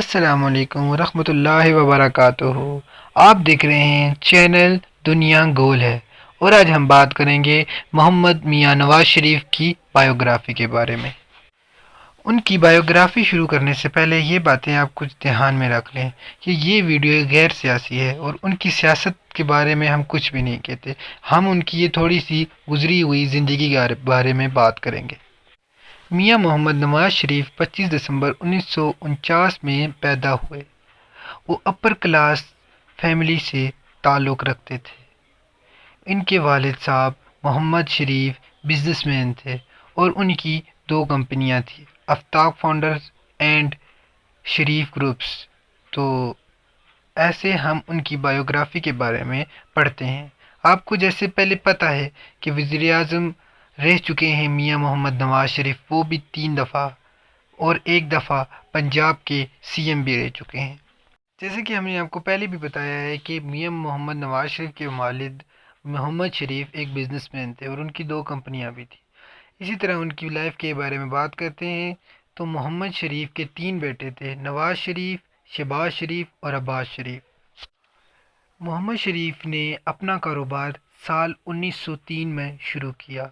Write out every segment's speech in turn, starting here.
السلام علیکم ورحمۃ اللہ وبرکاتہ۔ آپ دیکھ رہے ہیں چینل دنیا گول ہے، اور آج ہم بات کریں گے محمد میاں نواز شریف کی بائیوگرافی کے بارے میں۔ ان کی بائیوگرافی شروع کرنے سے پہلے یہ باتیں آپ کچھ دھیان میں رکھ لیں کہ یہ ویڈیو غیر سیاسی ہے اور ان کی سیاست کے بارے میں ہم کچھ بھی نہیں کہتے، ہم ان کی یہ تھوڑی سی گزری ہوئی زندگی کے بارے میں بات کریں گے۔ میاں محمد نواز شریف 25 دسمبر 1949 میں پیدا ہوئے۔ وہ اپر کلاس فیملی سے تعلق رکھتے تھے۔ ان کے والد صاحب محمد شریف بزنس مین تھے اور ان کی 2 کمپنیاں تھیں، آفتاب فاؤنڈرز اینڈ شریف گروپس۔ تو ایسے ہم ان کی بائیوگرافی کے بارے میں پڑھتے ہیں۔ آپ کو جیسے پہلے پتہ ہے کہ وزیر اعظم رہ چکے ہیں میاں محمد نواز شریف، وہ بھی 3 دفعہ، اور 1 دفعہ پنجاب کے سی ایم بھی رہ چکے ہیں۔ جیسے کہ ہم نے آپ کو پہلے بھی بتایا ہے کہ میاں محمد نواز شریف کے والد محمد شریف ایک بزنس مین تھے اور ان کی 2 کمپنیاں بھی تھیں۔ اسی طرح ان کی لائف کے بارے میں بات کرتے ہیں تو محمد شریف کے 3 بیٹے تھے، نواز شریف، شہباز شریف اور عباس شریف۔ محمد شریف نے اپنا کاروبار سال 1903 میں شروع کیا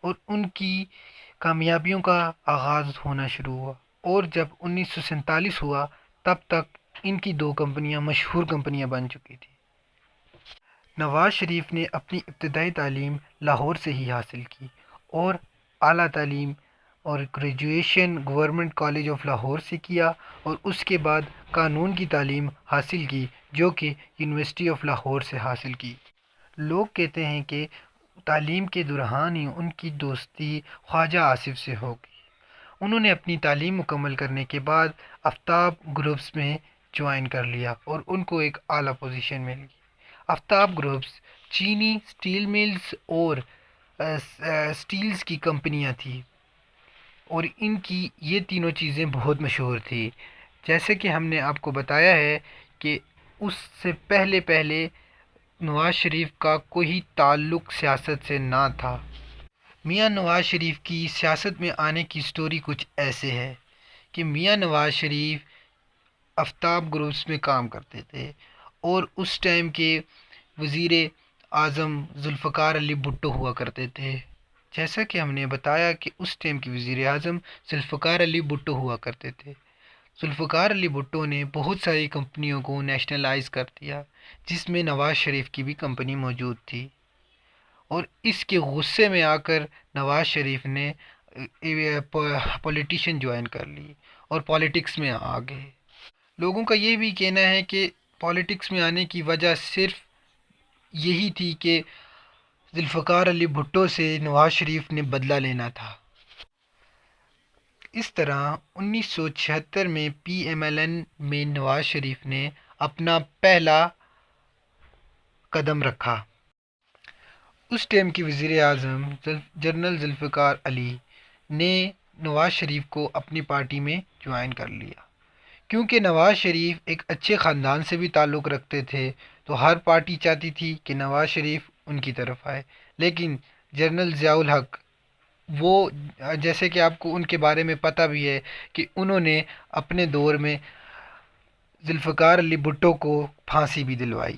اور ان کی کامیابیوں کا آغاز ہونا شروع ہوا، اور جب 1947 ہوا تب تک ان کی 2 کمپنیاں مشہور کمپنیاں بن چکی تھیں۔ نواز شریف نے اپنی ابتدائی تعلیم لاہور سے ہی حاصل کی اور اعلیٰ تعلیم اور graduation government college of Lahore سے کیا، اور اس کے بعد قانون کی تعلیم حاصل کی جو کہ یونیورسٹی آف لاہور سے حاصل کی۔ لوگ کہتے ہیں کہ تعلیم کے دوران ہی ان کی دوستی خواجہ آصف سے ہو گئی۔ انہوں نے اپنی تعلیم مکمل کرنے کے بعد آفتاب گروپس میں جوائن کر لیا اور ان کو ایک اعلیٰ پوزیشن مل گئی۔ آفتاب گروپس چینی سٹیل ملز اور سٹیلز کی کمپنیاں تھیں، اور ان کی یہ تینوں چیزیں بہت مشہور تھیں۔ جیسے کہ ہم نے آپ کو بتایا ہے کہ اس سے پہلے نواز شریف کا کوئی تعلق سیاست سے نہ تھا۔ میاں نواز شریف کی سیاست میں آنے کی سٹوری کچھ ایسے ہے کہ میاں نواز شریف آفتاب گروپس میں کام کرتے تھے اور اس ٹائم کے وزیر اعظم ذوالفقار علی بھٹو ہوا کرتے تھے۔ جیسا کہ ہم نے بتایا کہ اس ٹائم کے وزیر اعظم ذوالفقار علی بھٹو ہوا کرتے تھے۔ ذوالفقار علی بھٹو نے بہت ساری کمپنیوں کو نیشنلائز کر دیا، جس میں نواز شریف کی بھی کمپنی موجود تھی، اور اس کے غصے میں آ کر نواز شریف نے پولیٹیشین جوائن کر لی اور پالیٹکس میں آ گئے۔ لوگوں کا یہ بھی کہنا ہے کہ پالیٹکس میں آنے کی وجہ صرف یہی تھی کہ ذوالفقار علی بھٹو سے نواز شریف نے بدلہ لینا تھا۔ اس طرح 1976 میں پی ایم ایل این میں نواز شریف نے اپنا پہلا قدم رکھا۔ اس ٹائم کے وزیر اعظم جنرل ذوالفقار علی نے نواز شریف کو اپنی پارٹی میں جوائن کر لیا۔ کیونکہ نواز شریف ایک اچھے خاندان سے بھی تعلق رکھتے تھے تو ہر پارٹی چاہتی تھی کہ نواز شریف ان کی طرف آئے، لیکن جنرل ضیاء الحق، وہ جیسے کہ آپ کو ان کے بارے میں پتہ بھی ہے کہ انہوں نے اپنے دور میں ذوالفقار علی بھٹو کو پھانسی بھی دلوائی۔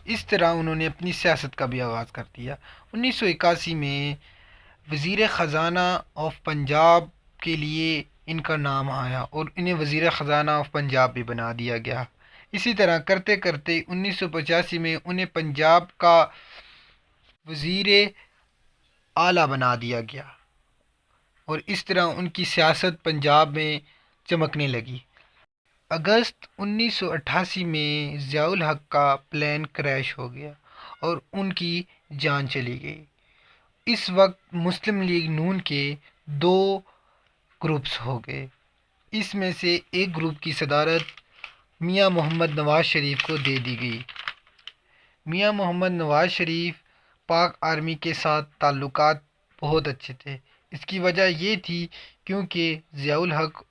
اس طرح انہوں نے اپنی سیاست کا بھی آغاز کر دیا۔ 1981 میں وزیر خزانہ آف پنجاب کے لیے ان کا نام آیا اور انہیں وزیر خزانہ آف پنجاب بھی بنا دیا گیا۔ اسی طرح کرتے کرتے 1985 میں انہیں پنجاب کا وزیر اعلیٰ بنا دیا گیا، اور اس طرح ان کی سیاست پنجاب میں چمکنے لگی۔ اگست 1988 میں ضیاء الحق کا پلین کریش ہو گیا اور ان کی جان چلی گئی۔ اس وقت مسلم لیگ نون کے 2 گروپس ہو گئے۔ اس میں سے ایک گروپ کی صدارت میاں محمد نواز شریف کو دے دی گئی۔ میاں محمد نواز شریف پاک آرمی کے ساتھ تعلقات بہت اچھے تھے۔ اس کی وجہ یہ تھی کیونکہ ضیاء الحق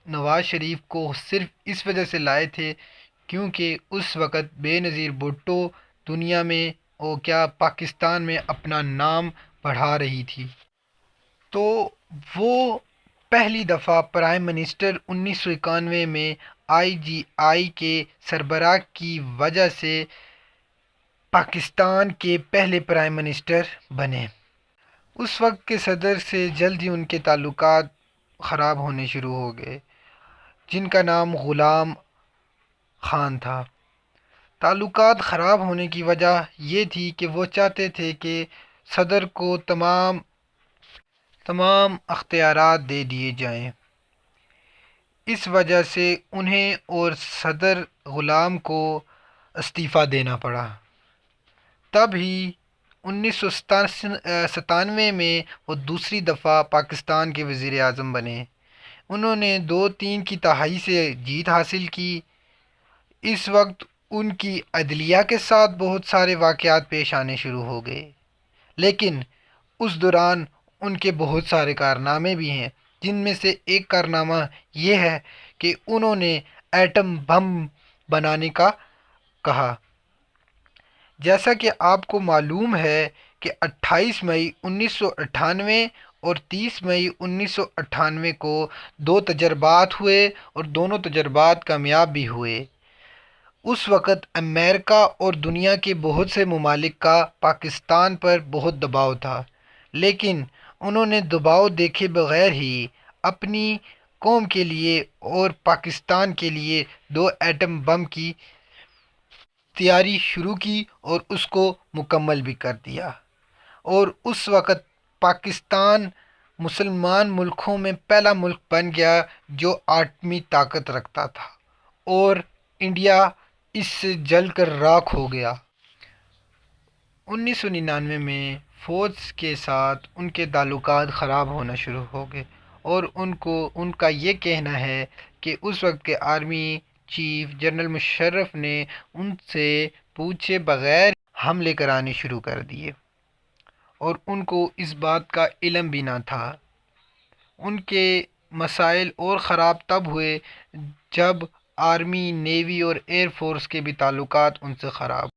نواز شریف کو صرف اس وجہ سے لائے تھے کیونکہ اس وقت بے نظیر بھٹو دنیا میں پاکستان میں اپنا نام بڑھا رہی تھی، تو وہ پہلی دفعہ پرائم منسٹر 1991 میں IGI کے سربراہ کی وجہ سے پاکستان کے پہلے پرائم منسٹر بنے۔ اس وقت کے صدر سے جلد ہی ان کے تعلقات خراب ہونے شروع ہو گئے، جن کا نام غلام خان تھا۔ تعلقات خراب ہونے کی وجہ یہ تھی کہ وہ چاہتے تھے کہ صدر کو تمام اختیارات دے دیے جائیں۔ اس وجہ سے انہیں اور صدر غلام کو استعفیٰ دینا پڑا۔ تب ہی 1997 میں وہ دوسری دفعہ پاکستان کے وزیر اعظم بنے۔ انہوں نے 2/3 کی تہائی سے جیت حاصل کی۔ اس وقت ان کی عدلیہ کے ساتھ بہت سارے واقعات پیش آنے شروع ہو گئے، لیکن اس دوران ان کے بہت سارے کارنامے بھی ہیں، جن میں سے ایک کارنامہ یہ ہے کہ انہوں نے ایٹم بم بنانے کا کہا۔ جیسا کہ آپ کو معلوم ہے کہ 28 مئی 1998 اور 30 مئی 1998 کو 2 تجربات ہوئے اور دونوں تجربات کامیاب بھی ہوئے۔ اس وقت امریکہ اور دنیا کے بہت سے ممالک کا پاکستان پر بہت دباؤ تھا، لیکن انہوں نے دباؤ دیکھے بغیر ہی اپنی قوم کے لیے اور پاکستان کے لیے 2 ایٹم بم کی تیاری شروع کی اور اس کو مکمل بھی کر دیا، اور اس وقت پاکستان مسلمان ملکوں میں پہلا ملک بن گیا جو ایٹمی طاقت رکھتا تھا، اور انڈیا اس سے جل کر راکھ ہو گیا۔ 1999 میں فوج کے ساتھ ان کے تعلقات خراب ہونا شروع ہو گئے، اور ان کا یہ کہنا ہے کہ اس وقت کے آرمی چیف جنرل مشرف نے ان سے پوچھے بغیر حملے کرانے شروع کر دیے، اور ان کو اس بات کا علم بھی نہ تھا۔ ان کے مسائل اور خراب تب ہوئے جب آرمی، نیوی اور ایئر فورس کے بھی تعلقات ان سے خراب۔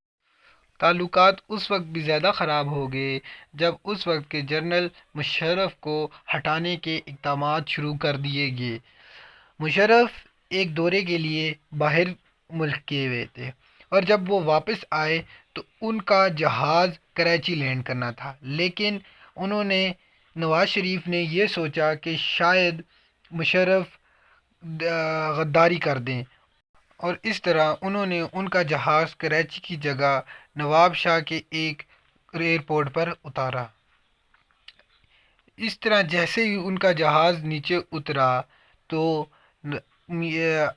تعلقات اس وقت بھی زیادہ خراب ہو گئے جب اس وقت کے جنرل مشرف کو ہٹانے کے اقدامات شروع کر دیے گئے۔ مشرف ایک دورے کے لیے باہر ملک گئے ہوئے تھے، اور جب وہ واپس آئے تو ان کا جہاز کراچی لینڈ کرنا تھا، لیکن نواز شریف نے یہ سوچا کہ شاید مشرف غداری کر دیں، اور اس طرح انہوں نے ان کا جہاز کراچی کی جگہ نواب شاہ کے ایک ایئرپورٹ پر اتارا۔ اس طرح جیسے ہی ان کا جہاز نیچے اترا تو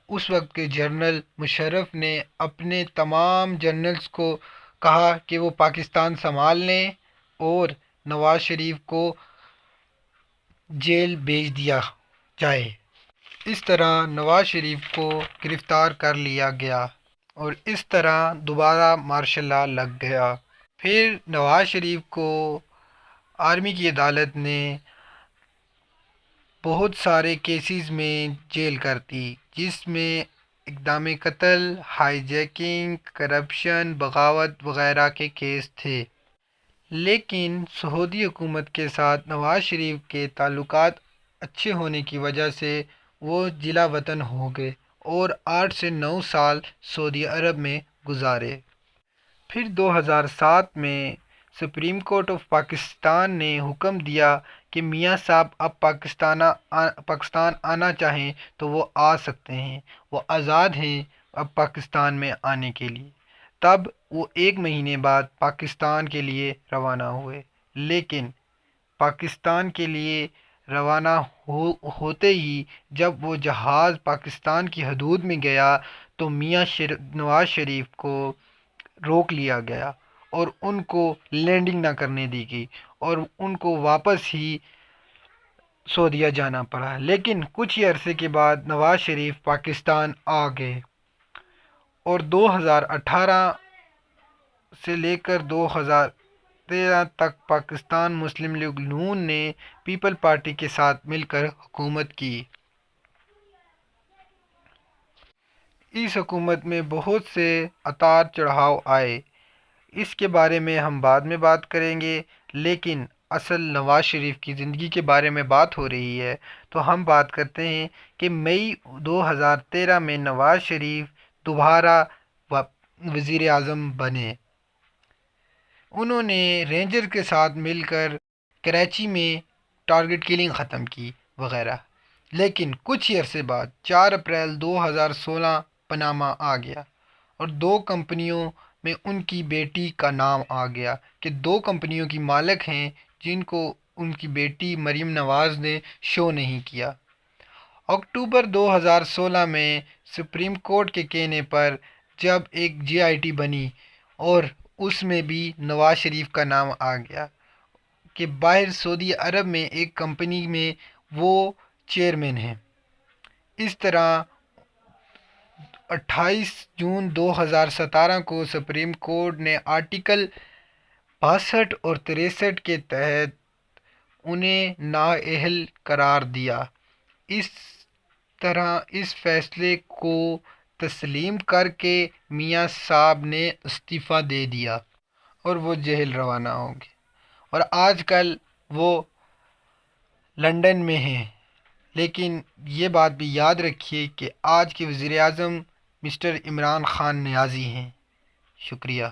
اس وقت کے جنرل مشرف نے اپنے تمام جنرلز کو کہا کہ وہ پاکستان سنبھال لیں اور نواز شریف کو جیل بھیج دیا جائے۔ اس طرح نواز شریف کو گرفتار کر لیا گیا، اور اس طرح دوبارہ مارشل لا لگ گیا۔ پھر نواز شریف کو آرمی کی عدالت نے بہت سارے کیسز میں جیل کر دی، جس میں اقدام قتل، ہائی جیکنگ، کرپشن، بغاوت وغیرہ کے کیس تھے۔ لیکن سعودی حکومت کے ساتھ نواز شریف کے تعلقات اچھے ہونے کی وجہ سے وہ جلا وطن ہو گئے اور 8 سے 9 سال سعودی عرب میں گزارے۔ پھر 2007 میں سپریم کورٹ آف پاکستان نے حکم دیا کہ میاں صاحب اب پاکستان آنا چاہیں تو وہ آ سکتے ہیں، وہ آزاد ہیں اب پاکستان میں آنے کے لیے۔ تب وہ 1 مہینے بعد پاکستان کے لیے روانہ ہوئے، لیکن پاکستان کے لیے روانہ ہوتے ہی جب وہ جہاز پاکستان کی حدود میں گیا تو میاں نواز شریف کو روک لیا گیا اور ان کو لینڈنگ نہ کرنے دی گئی، اور ان کو واپس ہی سعودیہ جانا پڑا۔ لیکن کچھ ہی عرصے کے بعد نواز شریف پاکستان آ گئے، اور 2018 سے لے کر 2013 تک پاکستان مسلم لیگ نون نے پیپل پارٹی کے ساتھ مل کر حکومت کی۔ اس حکومت میں بہت سے اتار چڑھاؤ آئے، اس کے بارے میں ہم بعد میں بات کریں گے، لیکن اصل نواز شریف کی زندگی کے بارے میں بات ہو رہی ہے تو ہم بات کرتے ہیں کہ مئی 2013 میں نواز شریف دوبارہ وزیر اعظم بنے۔ انہوں نے رینجر کے ساتھ مل کر کراچی میں ٹارگٹ کلنگ ختم کی وغیرہ، لیکن کچھ ہی عرصے بعد 4 اپریل 2016 پاناما آ گیا اور 2 کمپنیوں میں ان کی بیٹی کا نام آ گیا کہ 2 کمپنیوں کی مالک ہیں جن کو ان کی بیٹی مریم نواز نے شو نہیں کیا۔ اکتوبر 2016 میں سپریم کورٹ کے کہنے پر جب ایک جے آئی ٹی بنی اور اس میں بھی نواز شریف کا نام آ گیا کہ باہر سعودی عرب میں ایک کمپنی میں وہ چیئرمین ہیں۔ اس طرح 28 جون 2017 کو سپریم کورٹ نے آرٹیکل 62 اور 63 کے تحت انہیں نااہل قرار دیا۔ اس طرح اس فیصلے کو تسلیم کر کے میاں صاحب نے استعفیٰ دے دیا اور وہ جیل روانہ ہو گئے، اور آج کل وہ لندن میں ہیں۔ لیکن یہ بات بھی یاد رکھیے کہ آج کے وزیر اعظم مسٹر عمران خان نیازی ہیں۔ شکریہ۔